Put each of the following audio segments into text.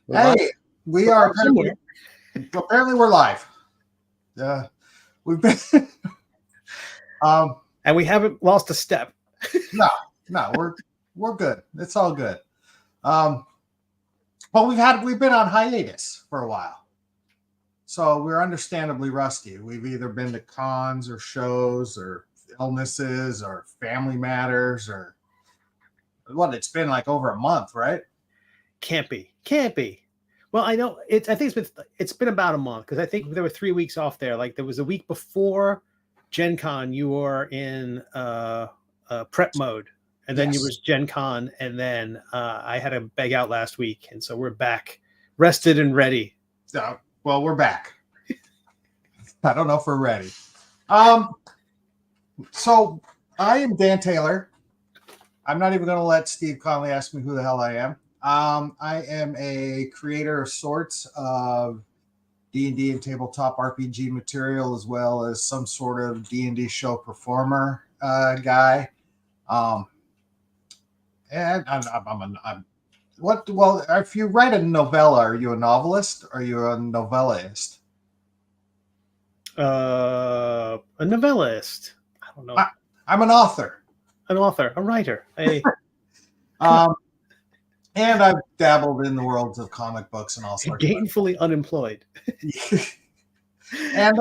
We're live. Hey, we are apparently we're live. We've been And we haven't lost a step. no, we're good. It's all good. But we've been on hiatus for a while. So we're understandably rusty. We've either been to cons or shows or illnesses or family matters or it's been like over a month, right? Can't be. Well, I know it. I think it's been about a month because I think there were 3 weeks off there. Like there was a week before Gen Con, you were in prep mode, and then you was Gen Con, and then I had a beg out last week, and so we're back, rested and ready. Well, we're back. I don't know if we're ready. So I am Dan Taylor. I'm not even going to let Steve Conley ask me who the hell I am. I am a creator of sorts of D&D and tabletop RPG material, as well as some sort of D&D show performer guy. And I'm what? Well, if you write a novella, are you a novelist? Or are you a novellist? A novellist. I don't know. I'm an author. An author, a writer. And I've dabbled in the worlds of comic books and all sorts. Gainfully unemployed. And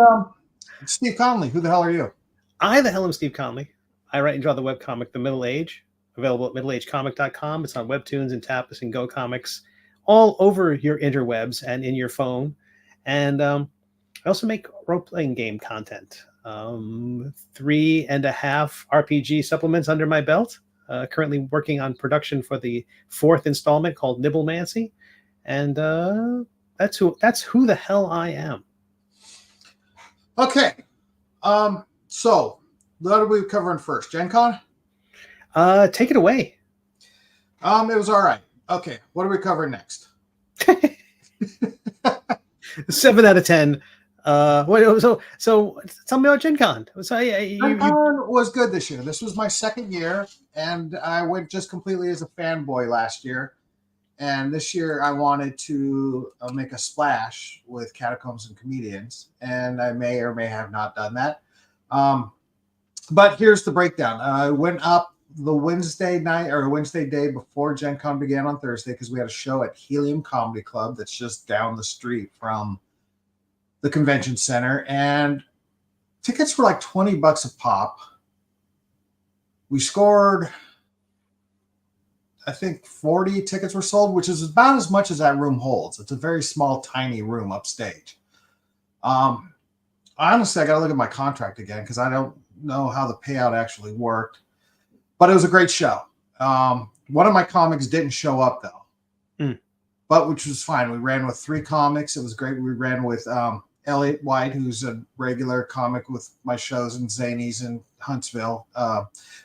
Steve Conley, who the hell are you? I the hell am Steve Conley. I write and draw the webcomic The Middle Age, available at middleagecomic.com. It's on Webtoons and Tapas and Go Comics, all over your interwebs and in your phone. And I also make role-playing game content. 3.5 RPG supplements under my belt. Currently working on production for the 4th installment called Nibblemancy, and that's who the hell I am. Okay, so what are we covering first? Gen Con? Take it away. It was all right. Okay, what are we covering next? 7 out of 10. So tell me about Gen Con. Gen Con was good this year. This was my second year, and I went just completely as a fanboy last year. And this year I wanted to make a splash with Catacombs and Comedians, and I may or may have not done that. But here's the breakdown. I went up the Wednesday night or Wednesday day before Gen Con began on Thursday because we had a show at Helium Comedy Club that's just down the street from the convention center, and tickets were like $20 a pop. We scored, I think 40 tickets were sold, which is about as much as that room holds. It's a very small, tiny room upstage. Honestly, I got to look at my contract again because I don't know how the payout actually worked, but it was a great show. One of my comics didn't show up though, but which was fine. We ran with 3 comics. It was great. We ran with Elliot White, who's a regular comic with my shows in Zanies in Huntsville,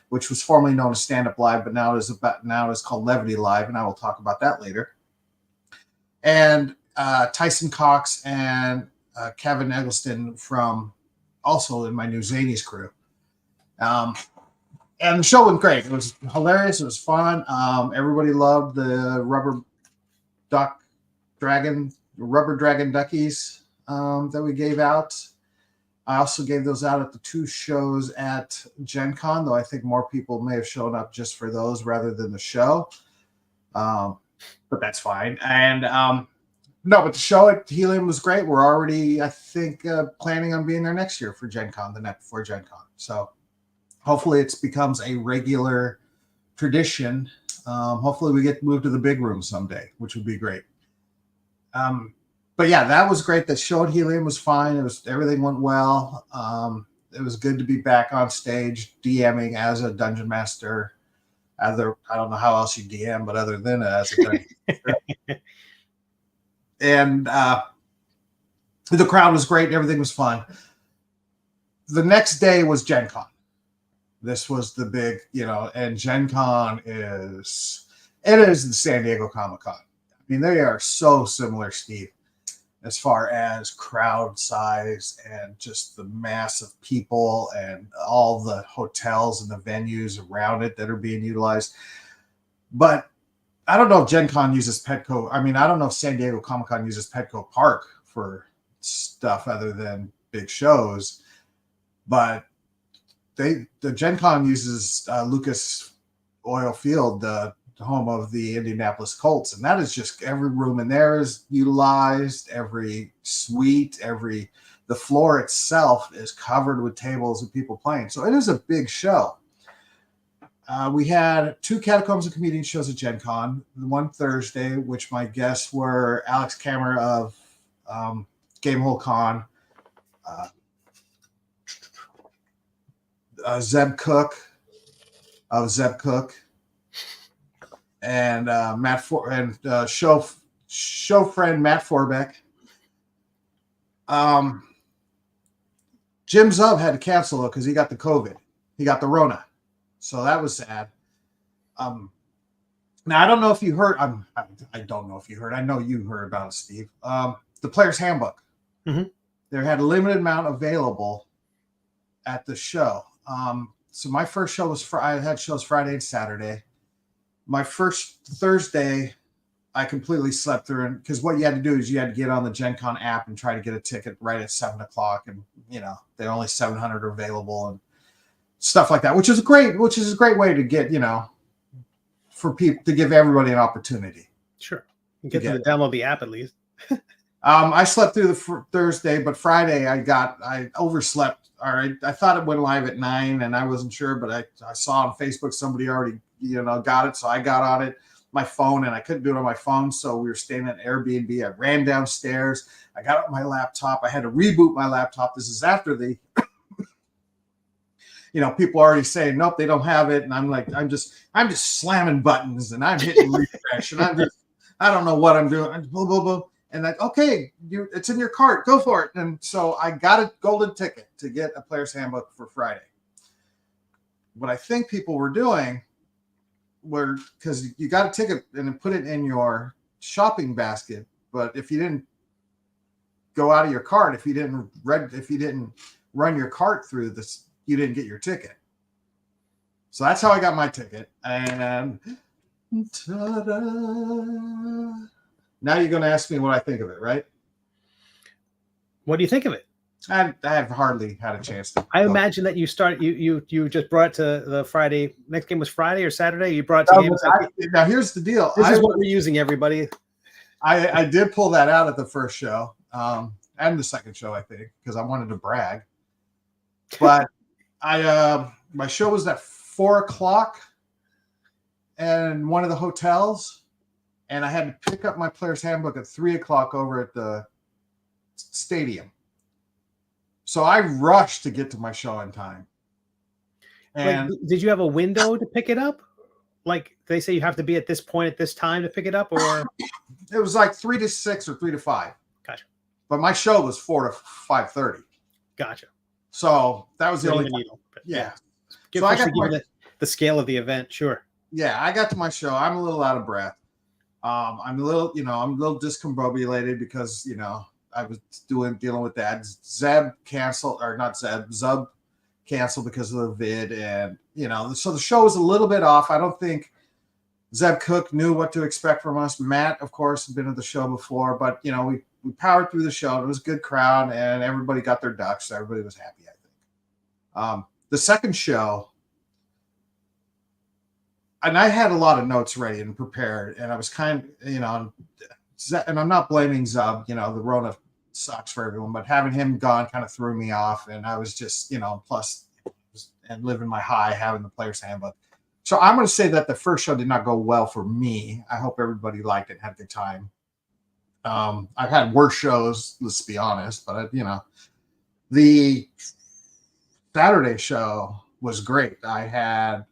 which was formerly known as Stand Up Live, but now it's called Levity Live, and I will talk about that later. And Tyson Cox and Kevin Eggleston from also in my new Zanies crew. And the show went great. It was hilarious. It was fun. Everybody loved the rubber dragon duckies that we gave out. I also gave those out at the 2 shows at Gen Con, though I think more people may have shown up just for those rather than the show. But that's fine. And but the show at Helium was great. We're already, I think, planning on being there next year for Gen Con, the night before Gen Con. So hopefully it becomes a regular tradition. Hopefully we get moved to the big room someday, which would be great. But yeah, that was great. The show at Helium was fine. Everything went well. It was good to be back on stage DMing as a dungeon master. I don't know how else you DM, but other than as a dungeon master. And the crowd was great. Everything was fun. The next day was Gen Con. This was the big, and Gen Con is the San Diego Comic-Con. I mean, they are so similar, Steve, as far as crowd size and just the mass of people and all the hotels and the venues around it that are being utilized. But I don't know if Gen Con uses Petco. I mean, I don't know if San Diego Comic-Con uses Petco Park for stuff other than big shows, but the Gen Con uses Lucas Oil Field, the home of the Indianapolis Colts, and that is just every room in there is utilized, every suite, the floor itself is covered with tables and people playing. So it is a big show. We had 2 Catacombs and Comedians shows at Gen Con. One Thursday, which my guests were Alex Kammer of Gamehole Con, Zeb Cook of Zeb Cook, and show friend Matt Forbeck. Jim Zub had to cancel though because he got the COVID. He got the Rona. So that was sad. Now I don't know if you heard. I don't know if you heard. I know you heard about it, Steve. The Player's Handbook. Mm-hmm. There had a limited amount available at the show. So my first show was I had shows Friday and Saturday. My first Thursday, I completely slept through, because what you had to do is you had to get on the Gen Con app and try to get a ticket right at 7:00, and there are only 700 available and stuff like that, which is a great way to get, for people to give everybody an opportunity. Sure. You get them to download the app at least. I slept through the Thursday, but Friday I overslept. All right. I thought it went live at 9 and I wasn't sure, but I saw on Facebook somebody already, got it. So I got on it, my phone, and I couldn't do it on my phone. So we were staying at Airbnb. I ran downstairs. I got up my laptop. I had to reboot my laptop. This is after the people already saying, nope, they don't have it. And I'm like, I'm just slamming buttons and I'm hitting refresh and I don't know what I'm doing. Blah, blah, blah. And like, okay, it's in your cart, go for it. And so I got a golden ticket to get a Player's Handbook for Friday. What I think people were doing because you got a ticket and then put it in your shopping basket. But if you didn't go out of your cart, if you didn't run your cart through this, you didn't get your ticket. So that's how I got my ticket. And ta-da! Now you're going to ask me what I think of it, right? What do you think of it? I have hardly had a chance to. I imagine that you just brought it to the Friday. Next game was Friday or Saturday. You brought it to games. Now here's the deal. This is what we're using, everybody. I did pull that out at the first show and the second show, I think, because I wanted to brag. But my show was at 4:00 in one of the hotels, and I had to pick up my Player's Handbook at 3:00 over at the stadium. So I rushed to get to my show in time. And did you have a window to pick it up? Like they say you have to be at this point at this time to pick it up, or it was like 3 to 6 or 3 to 5. Gotcha. But my show was 4 to 5:30. Gotcha. So that was the only needle. Yeah. So I got the scale of the event. Sure. Yeah, I got to my show. I'm a little out of breath. I'm a little discombobulated because I was dealing with that. Zub canceled because of the vid, and so the show was a little bit off. I don't think Zeb Cook knew what to expect from us. Matt, of course, had been at the show before, but we powered through the show. It was a good crowd, and everybody got their ducks. So everybody was happy, I think. The second show, and I had a lot of notes ready and prepared, and I was kind of, and I'm not blaming Zub, the Rona sucks for everyone, but having him gone kind of threw me off, and I was just, plus and living my high, having the Player's Handbook. So I'm going to say that the first show did not go well for me. I hope everybody liked it and had a good time. I've had worse shows, let's be honest, but the Saturday show was great. I had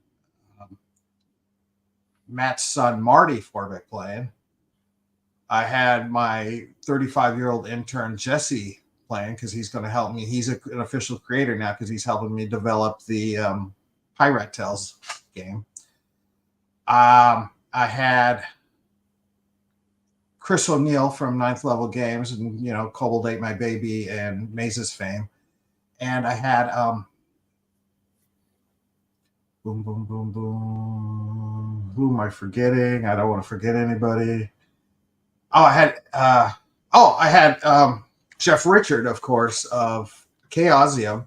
Matt's son, Marty Forbeck, playing. I had my 35-year-old intern, Jesse, playing because he's going to help me. He's an official creator now because he's helping me develop the Pirate Tales game. I had Chris O'Neill from Ninth Level Games and, Kobold Ate My Baby and Mazes fame. And I had Boom, Boom, Boom, Boom. who am I forgetting? I don't want to forget anybody. Oh, I had Jeff Richard, of course, of Chaosium.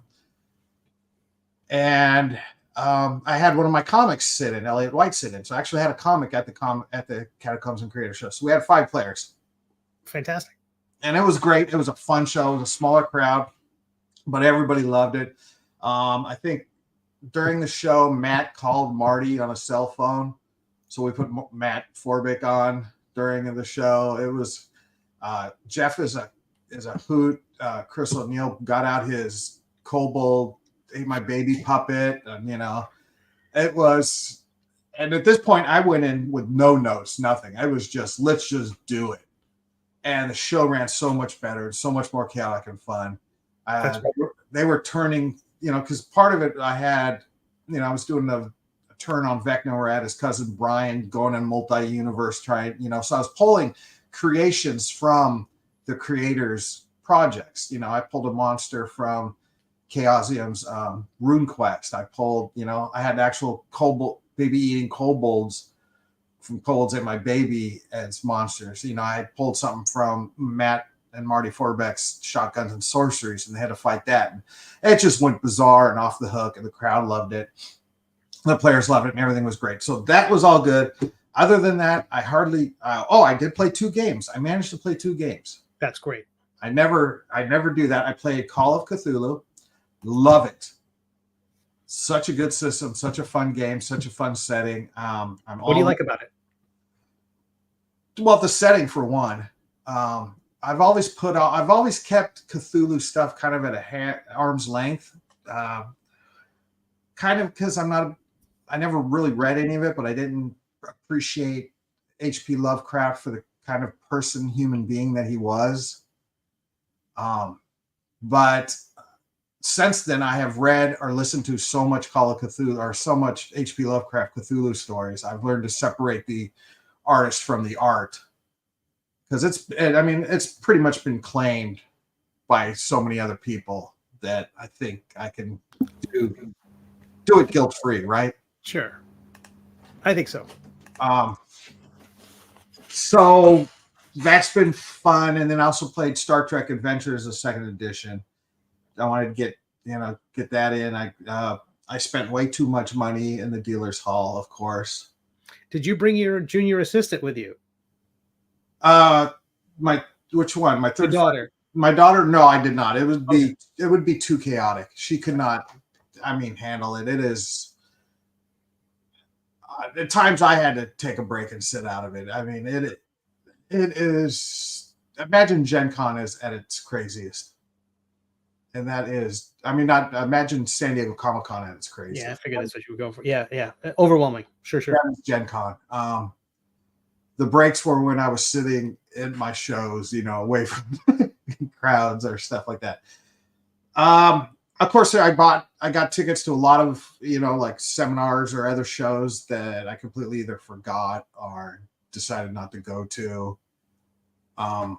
And I had one of my comics sit in, Elliot White sit in. So I actually had a comic at the Catacombs and Creator Show. So we had 5 players. Fantastic. And it was great. It was a fun show. It was a smaller crowd, but everybody loved it. I think during the show, Matt called Marty on a cell phone. So we put Matt Forbick on during the show. It was Jeff is a hoot. Chris O'Neill got out his kobold, ate my baby puppet, and it was. And at this point, I went in with no notes, nothing. I was just, let's just do it. And the show ran so much better, so much more chaotic and fun. They were turning, because part of it I had, I was doing a turn on Vecna where I had his cousin Brian going in multi-universe trying, so I was pulling creations from the creators' projects. I pulled a monster from Chaosium's Rune Quest. I pulled, I had actual baby eating kobolds from Kobolds Ate My Baby as monsters. I had pulled something from Matt and Marty Forbeck's Shotguns and Sorceries, and they had to fight that. And it just went bizarre and off the hook, and the crowd loved it. The players loved it, and everything was great. So that was all good. Other than that, I did play 2 games. I managed to play 2 games. That's great. I never do that. I played Call of Cthulhu. Love it. Such a good system, such a fun game, such a fun setting. What do you like about it? Well, the setting for one. I've always kept Cthulhu stuff kind of at arm's length. Kind of because I never really read any of it, but I didn't appreciate H.P. Lovecraft for the kind of human being that he was. But since then, I have read or listened to so much Call of Cthulhu or so much H.P. Lovecraft Cthulhu stories. I've learned to separate the artist from the art, because it's pretty much been claimed by so many other people that I think I can do it guilt-free, right? Sure. I think so. So that's been fun. And then I also played Star Trek Adventures, the 2nd edition. I wanted to get that in. I spent way too much money in the dealer's hall, of course. Did you bring your junior assistant with you? Which one? My third daughter. My daughter? No, I did not. It would be too chaotic. She could not, handle it. It is. At times I had to take a break and sit out of it. It is. Imagine Gen Con is at its craziest. And that is, not imagine San Diego Comic Con at its craziest. Yeah, I figured that's what you were going for. Yeah. Overwhelming. Sure. That was Gen Con. The breaks were when I was sitting in my shows, away from crowds or stuff like that. Of course, I got tickets to a lot of, like seminars or other shows that I completely either forgot or decided not to go to. None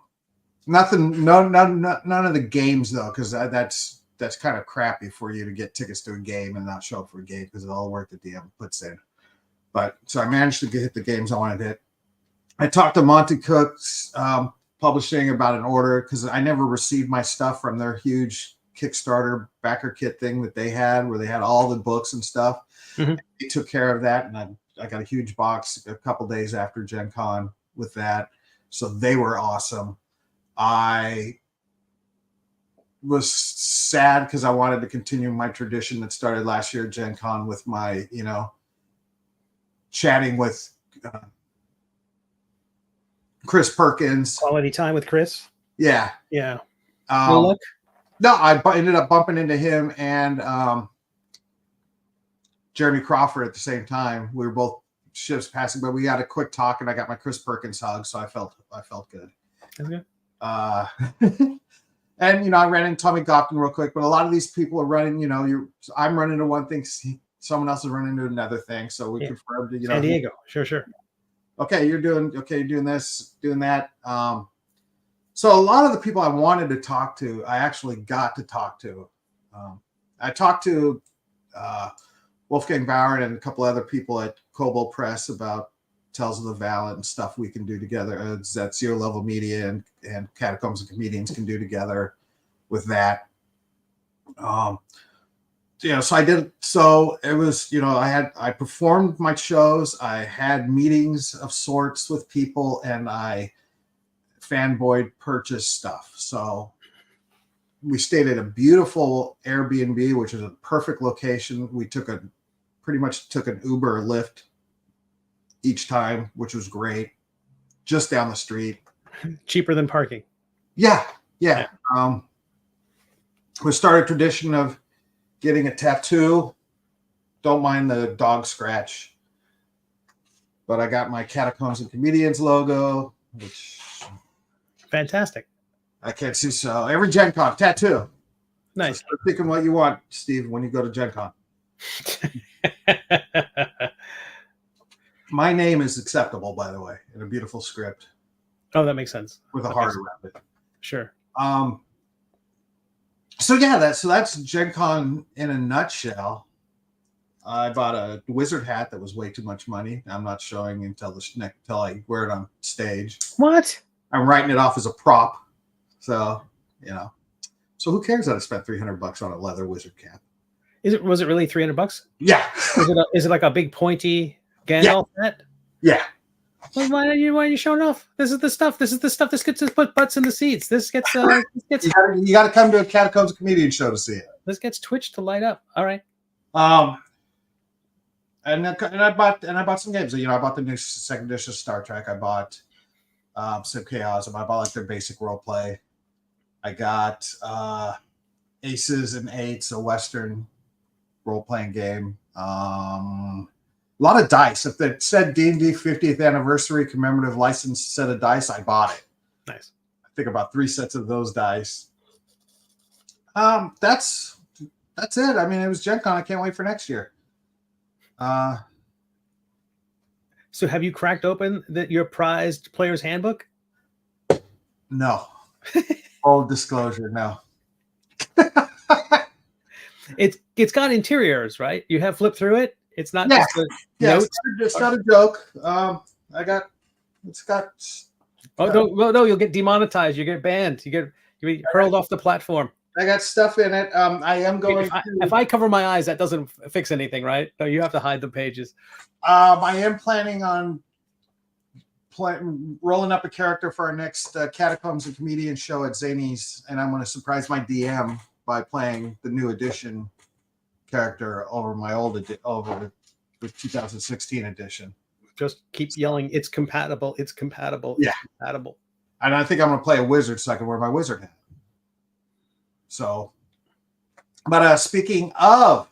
of the games though, because that's kind of crappy for you to get tickets to a game and not show up for a game because of all the work the DM puts in. But so I managed to hit the games I wanted to hit. I talked to Monty Cook's Publishing about an order because I never received my stuff from their huge Kickstarter backer kit thing that they had, where they had all the books and stuff. Mm-hmm. They took care of that, and I got a huge box a couple days after Gen Con with that. So they were awesome. I was sad because I wanted to continue my tradition that started last year at Gen Con with my, chatting with Chris Perkins. Quality time with Chris? Yeah. Yeah. No, I ended up bumping into him and Jeremy Crawford at the same time. We were both ships passing, but we had a quick talk and I got my Chris Perkins hug, so I felt good. Okay. And I ran into Tommy Gopton real quick, but a lot of these people are running, I'm running into one thing, someone else is running into another thing. So we confirmed, San Diego. Sure. Okay, you're doing this, doing that. So a lot of the people I wanted to talk to, I actually got to talk to. I talked to Wolfgang Bauer and a couple other people at Cobalt Press about Tales of the Valet and stuff we can do together. That Zero Level Media and Catacombs and Comedians can do together with that. So I did. So it was, I performed my shows. I had meetings of sorts with people, and I fanboyed purchased stuff. So we stayed at a beautiful Airbnb, which is a perfect location. We pretty much took an Uber or Lyft each time, which was great. Just down the street. Cheaper than parking. Yeah. We started a tradition of getting a tattoo. Don't mind the dog scratch. But I got my Catacombs and Comedians logo, which... Fantastic. I can't see. So every Gen Con, tattoo. Nice. So start thinking what you want, Steve, when you go to Gen Con. My name is acceptable, by the way, in a beautiful script. Oh, that makes sense. With a heart around it. Sure. So that's Gen Con in a nutshell. I bought a wizard hat that was way too much money. I'm not showing until I wear it on stage. What? I'm writing it off as a prop. So, So who cares that I spent $300 on a leather wizard cap? Was it really $300? Yeah. Is it like a big pointy Gandalf hat? Yeah. Well, why are you showing off? This is the stuff. This gets us put butts in the seats. This gets you got to come to a Catacombs Comedian show to see it. This gets Twitch to light up. All right. And I bought some games. I bought the new second edition of Star Trek. I bought Sim Chaos. I bought like their basic role play. I got Aces and Eights, a Western role playing game. A lot of dice. If it said D&D 50th anniversary commemorative licensed set of dice, I bought it. Nice. I think about 3 sets of those dice. That's it. I mean, it was Gen Con. I can't wait for next year. So have you cracked open your prized player's handbook? No. Full disclosure, no. It's got interiors, right? You have flipped through it. It's not just a note. It's not a joke. It's got. No! You'll get demonetized. You get banned. You get hurled off the platform. I got stuff in it. I am going. If I cover my eyes, that doesn't fix anything, right? No, you have to hide the pages. I am planning on rolling up a character for our next Catacombs and Comedian show at Zany's, and I'm going to surprise my DM by playing the new edition character over the 2016 edition. Just keep yelling, "It's compatible! It's compatible! It's compatible!" And I think I'm going to play a wizard so I can wear my wizard hat. So, but speaking of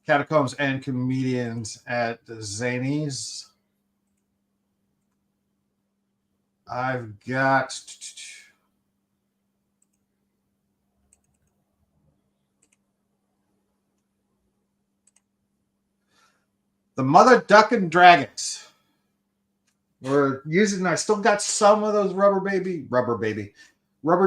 Catacombs and Comedians at Zany's, I've got the Mother Duck and Dragons. I still got some of those rubber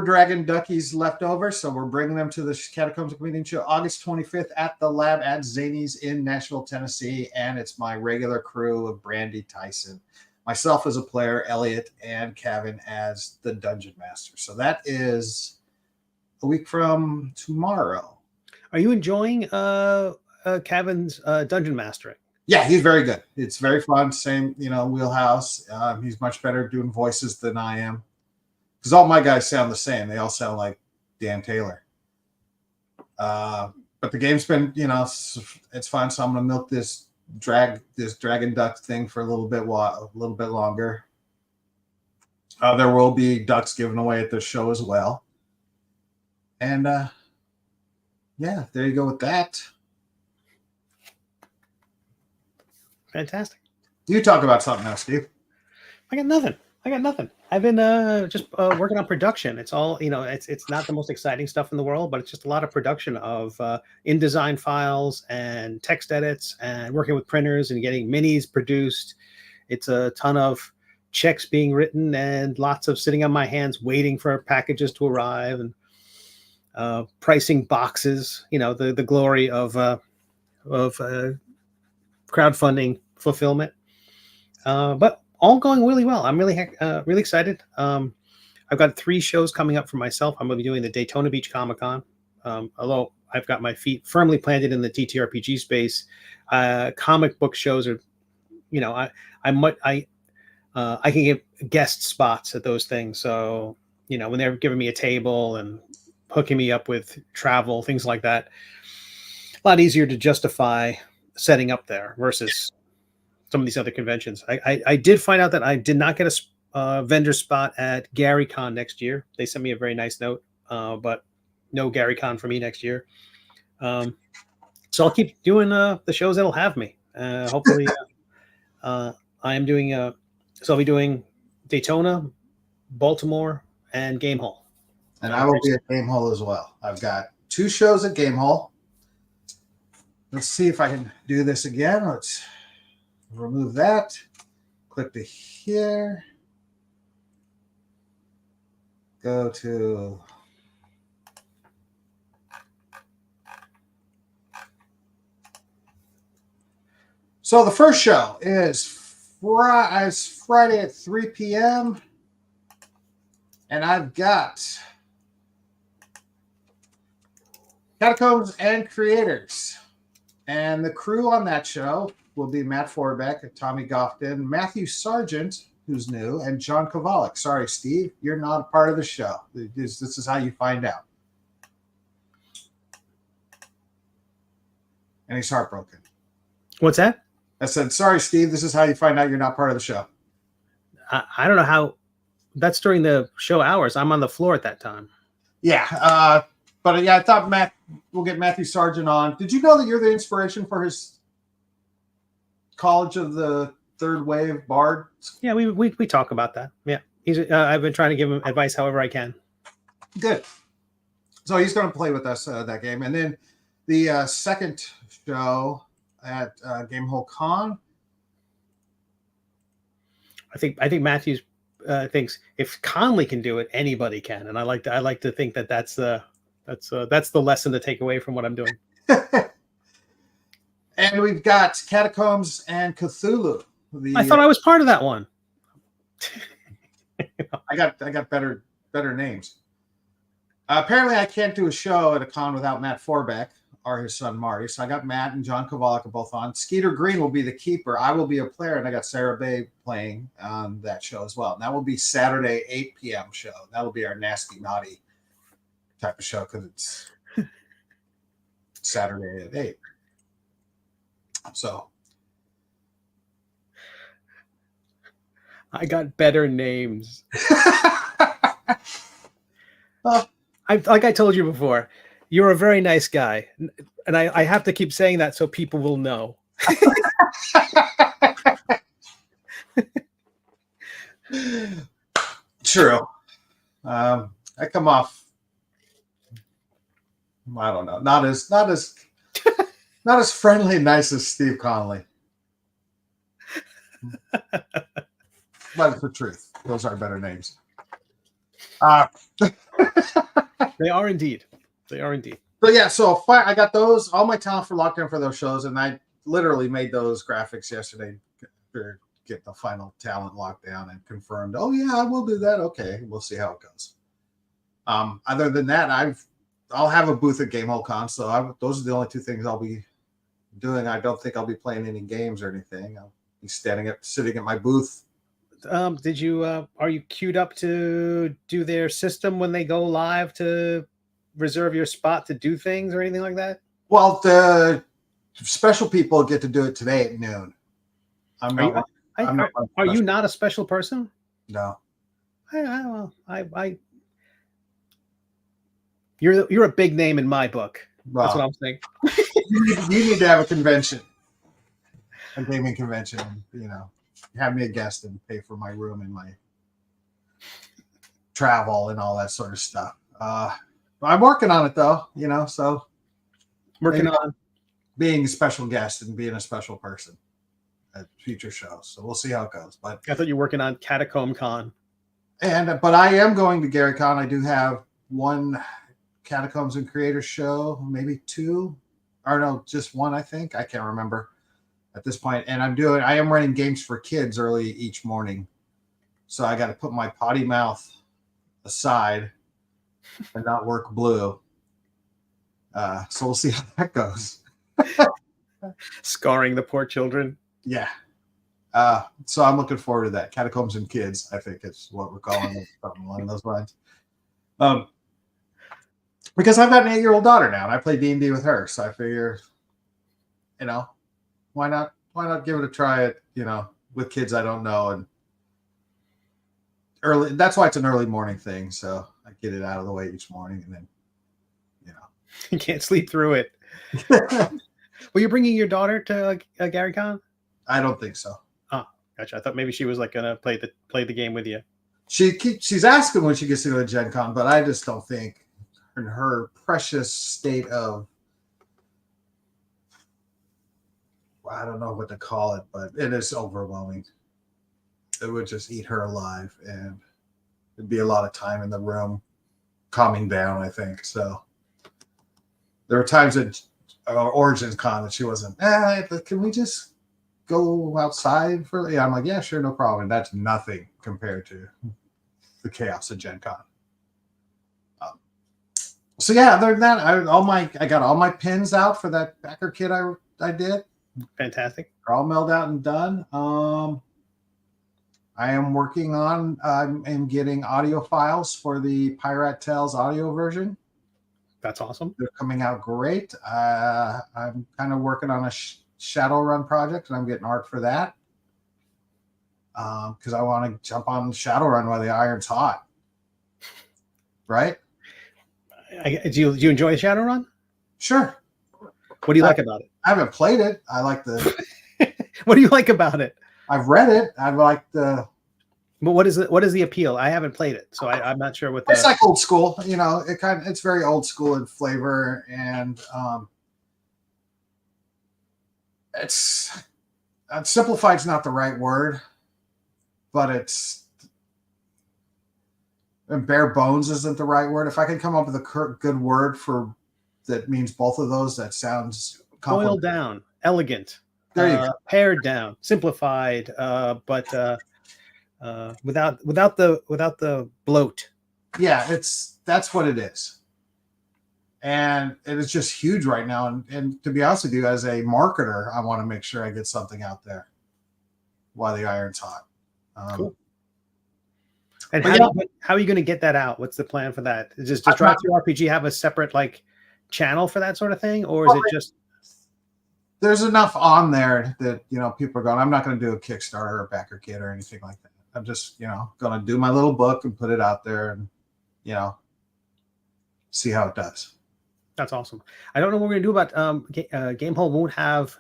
dragon duckies left over, so we're bringing them to the Catacombs and Comedian show August 25th at the Lab at Zany's in Nashville, Tennessee, and it's my regular crew of Brandy, Tyson, myself as a player, Elliot, and Kevin as the Dungeon Master. So that is a week from tomorrow. Are you enjoying Kevin's Dungeon Mastering? Yeah, he's very good. It's very fun. Same, wheelhouse. He's much better doing voices than I am. Because all my guys sound the same. They all sound like Dan Taylor. But the game's been, it's fun. So I'm going to milk this dragon duck thing for a little bit longer. There will be ducks given away at the show as well. And there you go with that. Fantastic. You talk about something now, Steve. I got nothing. I've been just working on production. It's all, it's not the most exciting stuff in the world, but it's just a lot of production of InDesign files and text edits and working with printers and getting minis produced. It's a ton of checks being written and lots of sitting on my hands waiting for packages to arrive and pricing boxes. The glory of crowdfunding fulfillment. But all going really well. I'm really excited. I've got 3 shows coming up for myself. I'm going to be doing the Daytona Beach Comic Con. Although I've got my feet firmly planted in the TTRPG space, comic book shows are, I can get guest spots at those things. So, when they're giving me a table and hooking me up with travel, things like that, a lot easier to justify setting up there versus some of these other conventions. I did find out that I did not get a vendor spot at GaryCon next year. They sent me a very nice note, but no GaryCon for me next year. So I'll keep doing the shows that'll have me. Hopefully, I am doing. So I'll be doing Daytona, Baltimore, and Game Hall. And I will be at Game Hall as well. I've got 2 shows at Game Hall. Let's see if I can do this again. Let's remove that. Click to here. Go to so the first show is Friday at 3 p.m. And I've got Catacombs and Creators. And the crew on that show will be Matt Forbeck, Tommy Gofton, Matthew Sargent, who's new, and John Kovalik. Sorry, Steve, you're not a part of the show. This is how you find out. And he's heartbroken. What's that? I said, sorry, Steve, this is how you find out you're not part of the show. I don't know how. That's during the show hours. I'm on the floor at that time. Yeah, but yeah, I thought we'll get Matthew Sargent on. Did you know that you're the inspiration for his College of the Third Wave Bard? Yeah, we talk about that. Yeah, I've been trying to give him advice however I can. Good. So he's going to play with us that game, and then the second show at Game Hall Con. I think Matthews thinks if Conley can do it, anybody can, and I like to think that's the lesson to take away from what I'm doing. And we've got Catacombs and Cthulhu. I thought I was part of that one. I got better names. Apparently, I can't do a show at a con without Matt Forbeck or his son Marty. So I got Matt and John Kovalik both on. Skeeter Green will be the keeper. I will be a player, and I got Sarah Bay playing on that show as well. And that will be Saturday 8 p.m. show. That will be our nasty naughty type of show because it's Saturday at 8. So I got better names. Well, like I told you before, you're a very nice guy, and I have to keep saying that so people will know. True. I come off. I don't know. Not as friendly and nice as Steve Conley. But it's the truth. Those are better names. They are indeed. They are indeed. So yeah, so I got those, all my talent for lockdown for those shows, and I literally made those graphics yesterday to get the final talent locked down and confirmed. Oh yeah, I will do that. Okay, we'll see how it goes. Other than that, I'll have a booth at Game Hall Con, so those are the only 2 things I'll be doing. I don't think I'll be playing any games or anything. I'll be sitting at my booth. Are you queued up to do their system when they go live to reserve your spot to do things or anything like that? Well, the special people get to do it today at noon. Are you not a special person? No. You're a big name in my book. Well, that's what I'm saying. you need to have a convention, a gaming convention. Have me a guest and pay for my room and my travel and all that sort of stuff. I'm working on it though, so working on being a special guest and being a special person at future shows. So we'll see how it goes. But I thought you were working on Catacomb Con. But I am going to GaryCon. I do have 1 Catacombs and Creators show, maybe 2, or no, just 1. I think I can't remember. at this point. And I am running games for kids early each morning. So I got to put my potty mouth aside and not work blue. So we'll see how that goes. Scarring the poor children. Yeah. So I'm looking forward to that. Catacombs and Kids, I think is what we're calling it, something along those lines. Because I've got an 8-year-old daughter now, and I play D&D with her, so I figure, why not give it a try at, with kids I don't know, and early. That's why it's an early morning thing. So I get it out of the way each morning, and then, you can't sleep through it. Were you bringing your daughter to Gary Con? I don't think so. Oh, gotcha. I thought maybe she was like gonna play the game with you. She's asking when she gets to go to Gen Con, but I just don't think in her precious state of, I don't know what to call it, but it is overwhelming. It would just eat her alive, and it'd be a lot of time in the room calming down, I think. So there were times at Origins Con that she wasn't, can we just go outside for, I'm like, yeah, sure, no problem. And that's nothing compared to the chaos of Gen Con. So yeah, other than that, I got all my pins out for that backer kit I did. Fantastic. They're all mailed out and done. I am working on and getting audio files for the Pirate Tales audio version. That's awesome. They're coming out great. I'm kind of working on a Shadowrun project, and I'm getting art for that because I want to jump on Shadowrun while the iron's hot. Right? Do you enjoy Shadowrun? Sure. What do you like about it? I haven't played it. I like the. What do you like about it? I've read it. I like the. But what is the appeal? I haven't played it, so I'm not sure what. It's like old school. It's very old school in flavor, and it's simplified is not the right word, but and bare bones isn't the right word. If I can come up with a good word for that means both of those, that sounds boiled down, elegant, there you go. Pared down, simplified, but without the bloat. Yeah, that's what it is. And it is just huge right now. And to be honest with you, as a marketer, I want to make sure I get something out there while the iron's hot. Cool. And how are you going to get that out? What's the plan for that? Does Drive Through RPG have a separate channel for that sort of thing, or is it just? There's enough on there that people are going, I'm not going to do a Kickstarter or a backer kit or anything like that. I'm just going to do my little book and put it out there and see how it does. That's awesome. I don't know what we're going to do about Gamehole won't have.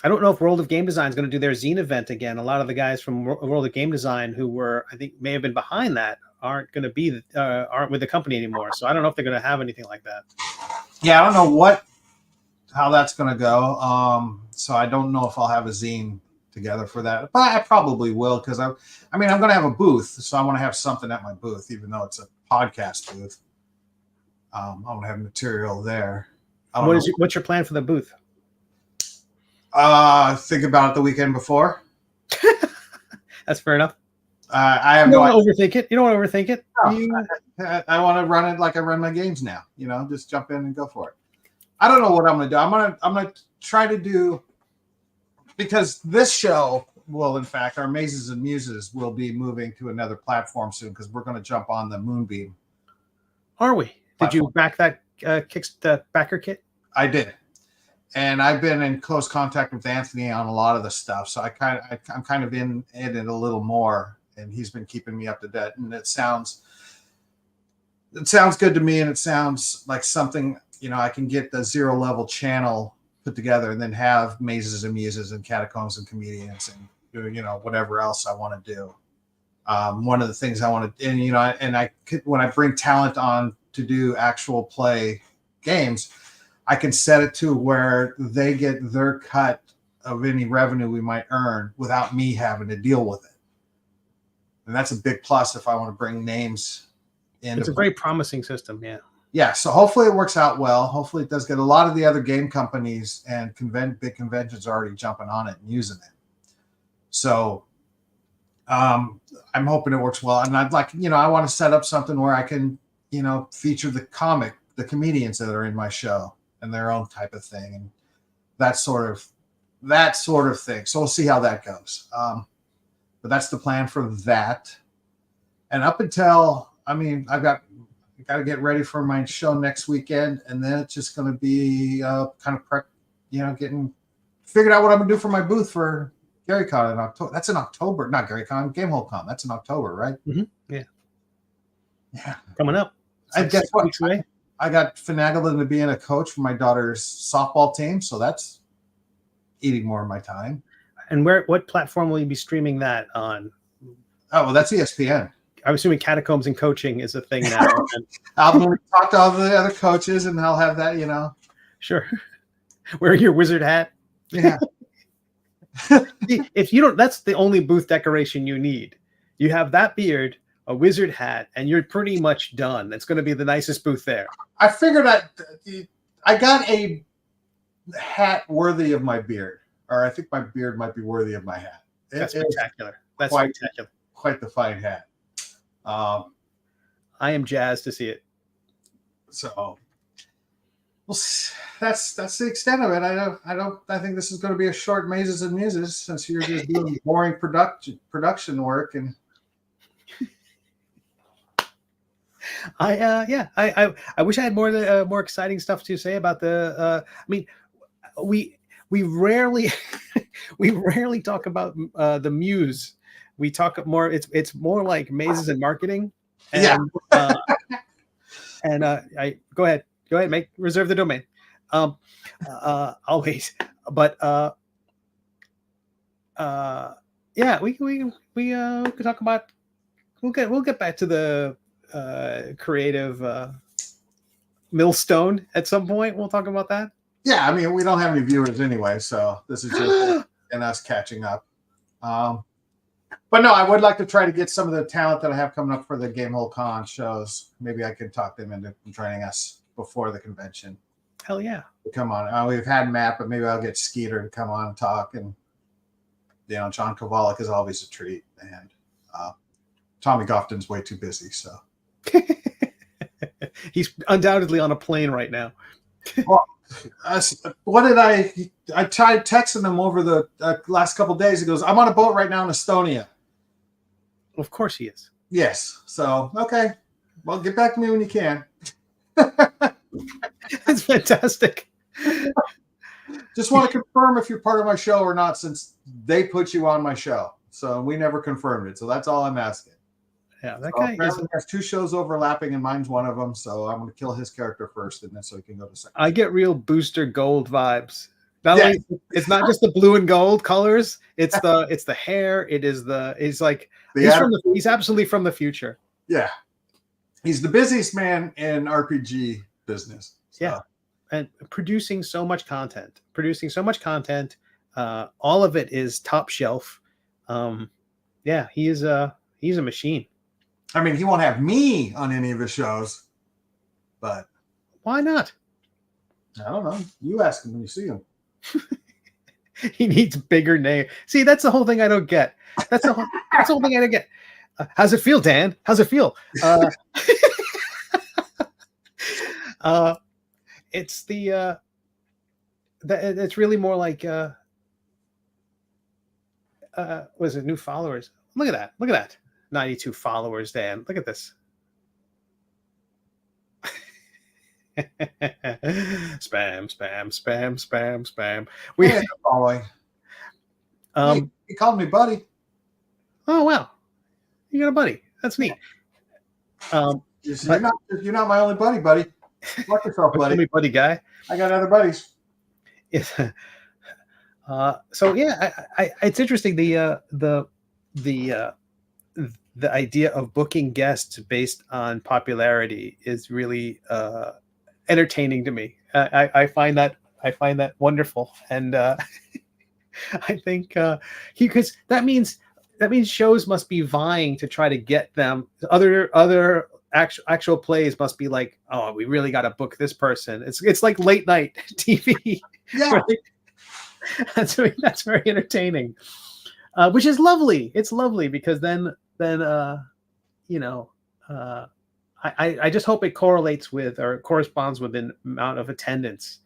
I don't know if World of Game Design is going to do their zine event again. A lot of the guys from World of Game Design who were, I think, may have been behind that aren't going to be aren't with the company anymore. So I don't know if they're going to have anything like that. Yeah, I don't know how that's going to go. So I don't know if I'll have a zine together for that, but I probably will because I'm going to have a booth, so I want to have something at my booth, even though it's a podcast booth. I want to have material there. What's your plan for the booth? Think about it the weekend before. That's fair enough. I have You don't want to overthink it. You don't want to overthink it. No, I want to run it like I run my games now. Just jump in and go for it. I don't know what I'm going to do. I'm going to try to do, because this show will, in fact, our Mazes and Muses will be moving to another platform soon because we're going to jump on the Moonbeam. Are we? Did you back that the backer kit? I did. And I've been in close contact with Anthony on a lot of the stuff. So I'm kind of in it a little more, and he's been keeping me up to date. And it sounds good to me. And it sounds like something, I can get the 0 level channel put together and then have Mazes and Muses and Catacombs and Comedians and, whatever else I want to do. One of the things I want to, when I bring talent on to do actual play games, I can set it to where they get their cut of any revenue we might earn without me having to deal with it. And that's a big plus if I want to bring names in. It's a very promising system, yeah. yeah, so hopefully it works out well. Hopefully it does get a lot of the other game companies and big conventions are already jumping on it and using it. So I'm hoping it works well. And I'd like, I want to set up something where I can, feature the comedians that are in my show and their own type of thing and that sort of thing. So we'll see how that goes. But that's the plan for that. And up until, I got to get ready for my show next weekend, and then it's just going to be kind of prep, getting figured out what I'm going to do for my booth for GaryCon in October. That's in October, not GaryCon, GameholeCon. That's in October, right? Mm-hmm. Yeah. Yeah. Coming up. I guess what? I got finagled into being a coach for my daughter's softball team, so that's eating more of my time. And what platform will you be streaming that on? Oh, well, that's ESPN. I'm assuming Catacombs and Coaching is a thing now. I'm going to talk to all the other coaches, and I'll have that, Sure. Wearing your wizard hat. Yeah. If you don't, that's the only booth decoration you need. You have that beard, a wizard hat, and you're pretty much done. That's going to be the nicest booth there. I figured I got a hat worthy of my beard, or I think my beard might be worthy of my hat. That's spectacular. That's spectacular. Quite the fine hat. I am jazzed to see it. So, well, that's the extent of it. I think this is going to be a short Mazes and Muses since you're just doing boring production work and. I wish I had more exciting stuff to say about the. We rarely talk about the Muse. We talk more. It's more like Mazes and marketing. And, yeah. I go ahead, reserve the domain. Always, but yeah, we could talk about. We'll get back to the creative millstone at some point. We'll talk about that. Yeah, we don't have any viewers anyway, so this is just and us catching up. But no, I would like to try to get some of the talent that I have coming up for the GameholeCon shows. Maybe I could talk them into joining us before the convention. Hell yeah. Come on. We've had Matt, but maybe I'll get Skeeter to come on and talk. And, John Kovalik is always a treat. And Tommy Gofton's way too busy, so. He's undoubtedly on a plane right now. Well, what did I tried texting him over the last couple of days. He goes, I'm on a boat right now in Estonia. Of course he is. Yes. So, okay. Well, get back to me when you can. That's fantastic. Just want to confirm if you're part of my show or not, since they put you on my show. So we never confirmed it. So that's all I'm asking. Yeah, that guy has two shows overlapping, and mine's one of them. So I'm going to kill his character first, and then so he can go to second. I get real Booster Gold vibes. Only, it's not just the blue and gold colors. It's the hair. He's absolutely from the future. Yeah, he's the busiest man in RPG business. So. Yeah, and producing so much content. All of it is top shelf. Yeah, he's a machine. He won't have me on any of his shows, but why not? I don't know. You ask him when you see him. He needs bigger name. See, that's the whole thing I don't get. That's the whole thing I don't get. How's it feel, Dan? How's it feel? It's it's really more like was it new followers? Look at that. 92 followers, Dan. Look at this. Spam. We following. He called me buddy. Oh wow, you got a buddy. That's neat. You're not my only buddy. Watch yourself, buddy. Me buddy guy. I got other buddies. Yes. So yeah, it's interesting. The idea of booking guests based on popularity is really entertaining to me. I find that wonderful, and I think because that means shows must be vying to try to get them other actual plays must be like, oh, we really got to book this person. It's like late night TV. Yeah. That's very entertaining, which is lovely. It's lovely because then you know, I just hope it correlates with or corresponds with the amount of attendance.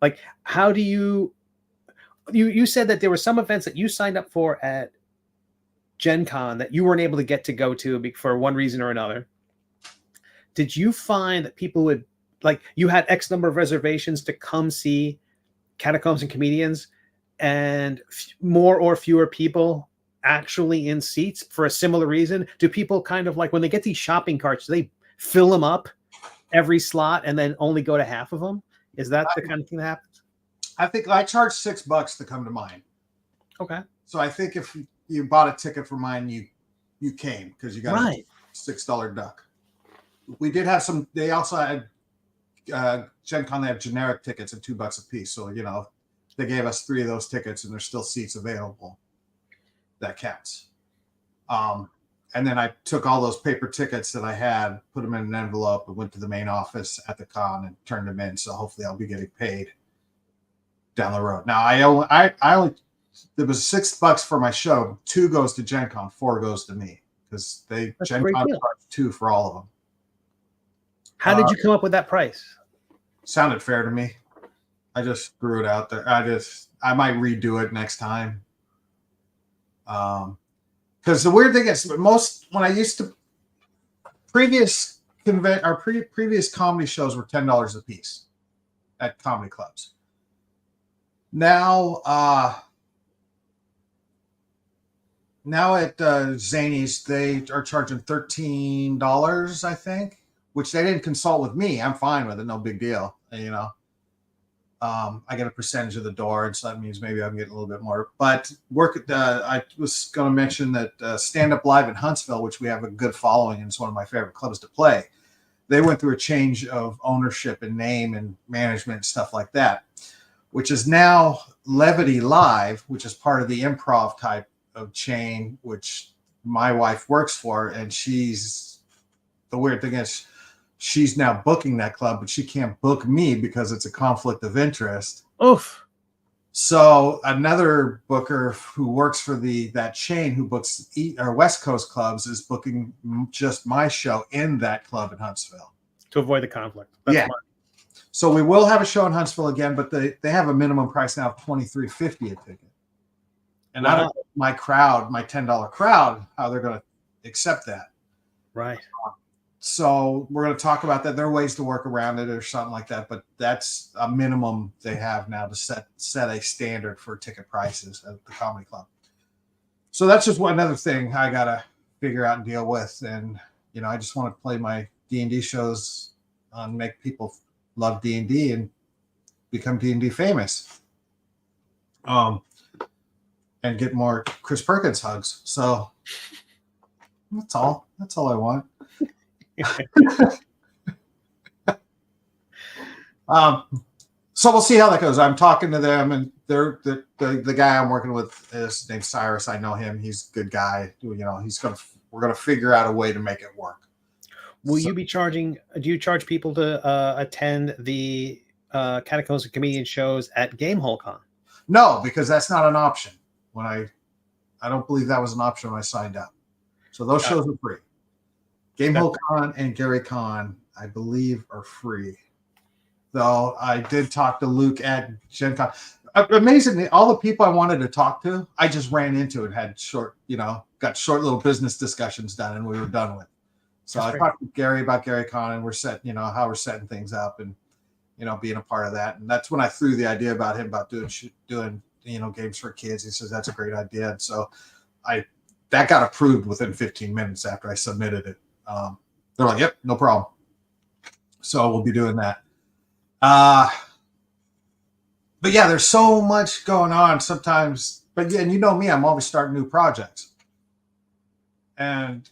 Like, how do you said that there were some events that you signed up for at Gen Con that you weren't able to get to go to for one reason or another. Did you find that people would, like, you had X number of reservations to come see Catacombs and Comedians, and more or fewer people actually in seats for a similar reason? Do people kind of like, when they get these shopping carts, do they fill them up every slot and then only go to half of them? Is that the kind of thing that happens? I think I charge $6 to come to mine. Okay. So I think if you bought a ticket for mine, you came because you got right. a $6 duck. We did have some. They also had Gen Con. They have generic tickets at $2 a piece. So they gave us 3 of those tickets, and there's still seats available. That counts. And then I took all those paper tickets that I had, put them in an envelope, and went to the main office at the con and turned them in. So hopefully I'll be getting paid down the road. Now I only there was $6 for my show. 2 goes to Gen Con, 4 goes to me because Gen Con charged 2 for all of them. How did you come up with that price? Sounded fair to me. I just threw it out there. I might redo it next time. Because the weird thing is, when I used to previous comedy shows were $10 a piece at comedy clubs. Now at Zanies, they are charging $13, I think, which they didn't consult with me. I'm fine with it, no big deal. I get a percentage of the door, and so that means maybe I'm getting a little bit more. But I was going to mention that Stand Up Live in Huntsville, which we have a good following, and it's one of my favorite clubs to play. They went through a change of ownership and name and management and stuff like that, which is now Levity Live, which is part of the improv type of chain, which my wife works for. And the weird thing is, she's now booking that club, but she can't book me because it's a conflict of interest. Oof. So another booker who works for that chain who books West Coast clubs is booking just my show in that club in Huntsville. To avoid the conflict. That's smart. So we will have a show in Huntsville again, but they have a minimum price now of $23.50 a ticket. And I don't know my crowd, my $10 crowd, how they're going to accept that. Right. So we're going to talk about that. There are ways to work around it or something like that, but that's a minimum they have now to set a standard for ticket prices at the comedy club. So that's just another thing I got to figure out and deal with. And, I just want to play my D&D shows and make people love D&D and become D&D famous. And get more Chris Perkins hugs. So that's all I want. So we'll see how that goes. I'm talking to them, and they're the guy I'm working with is named Cyrus. I know him. He's a good guy. We're gonna figure out a way to make it work. Will you be charging? Do you charge people to attend the Catacombs and Comedian shows at Gamehole Con? No, because that's not an option. I don't believe that was an option when I signed up. So those shows are free. Gamehole Con and Gary Con, I believe, are free. Though I did talk to Luke at Gen Con. Amazingly, all the people I wanted to talk to, I just ran into and had got short little business discussions done, and we were done with. So I talked to Gary about Gary Con, and we're how we're setting things up, and being a part of that. And that's when I threw the idea about him about doing games for kids. He says that's a great idea, and so that got approved within 15 minutes after I submitted it. They're like, yep, no problem. So we'll be doing that. But yeah, there's so much going on sometimes. But yeah, and me, I'm always starting new projects. And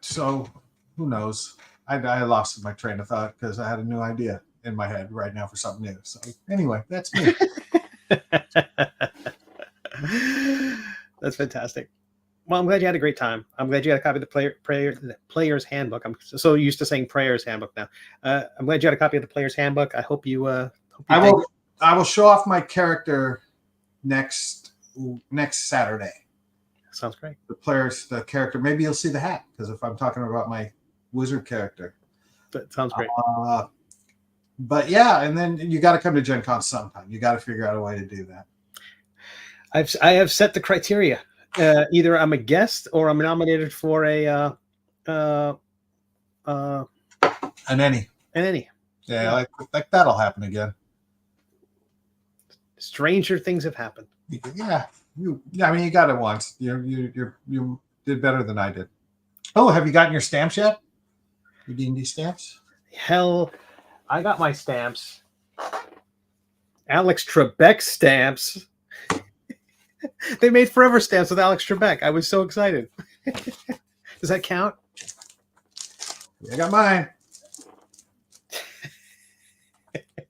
so who knows? I lost my train of thought because I had a new idea in my head right now for something new. So anyway, that's me. That's fantastic. Well, I'm glad you had a great time. I'm glad you got a copy of the player's handbook. I'm so used to saying prayer's handbook now. I'm glad you had a copy of the player's handbook. I hope you. I will show off my character next Saturday. Sounds great. The character. Maybe you'll see the hat, because if I'm talking about my wizard character. That sounds great. But yeah, and then you got to come to Gen Con sometime. You got to figure out a way to do that. I have set the criteria. Either I'm a guest or I'm nominated for an Ennie. Yeah, like that'll happen again. Stranger things have happened. Yeah, you got it once. You did better than I did. Oh, have you gotten your stamps yet? Your D&D stamps? Hell, I got my stamps. Alex Trebek stamps. They made forever stamps with Alex Trebek. I was so excited. Does that count? I got mine.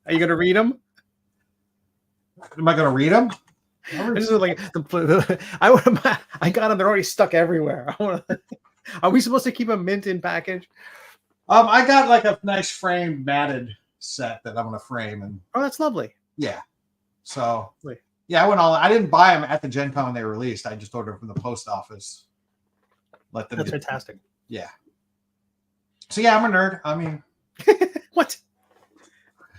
Are you going to read them? Am I going to read them? This is like I got them. They're already stuck everywhere. Are we supposed to keep a mint in package? I got like a nice framed matted set that I'm going to frame, and oh, that's lovely. Yeah. So yeah, I didn't buy them at the Gen Con when they were released. I just ordered them from the post office. That's fantastic. Yeah. So yeah, I'm a nerd. I mean, what?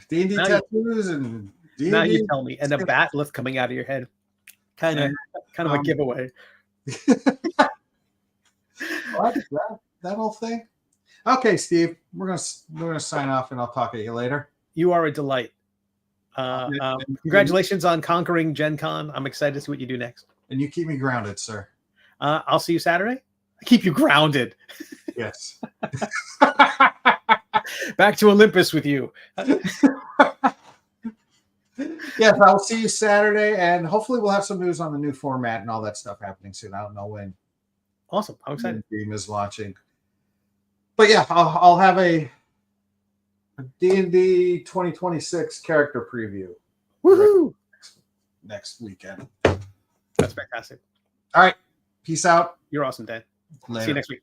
D&D tattoos and D&D. Now you tell me, and a bat lift coming out of your head, kind of a giveaway. What? That whole thing. Okay, Steve, we're gonna sign off, and I'll talk to you later. You are a delight. Congratulations on conquering Gen Con. I'm excited to see what you do next. And you keep me grounded, sir. I'll see you Saturday. I keep you grounded. Yes. Back to Olympus with you. Yes, I'll see you Saturday, and hopefully we'll have some news on the new format and all that stuff happening soon. I don't know when. Awesome. I'm excited. The game is launching. But yeah, I'll have a D&D 2026 character preview. Woohoo! Next weekend. That's fantastic. All right. Peace out. You're awesome, Dan. Later. See you next week.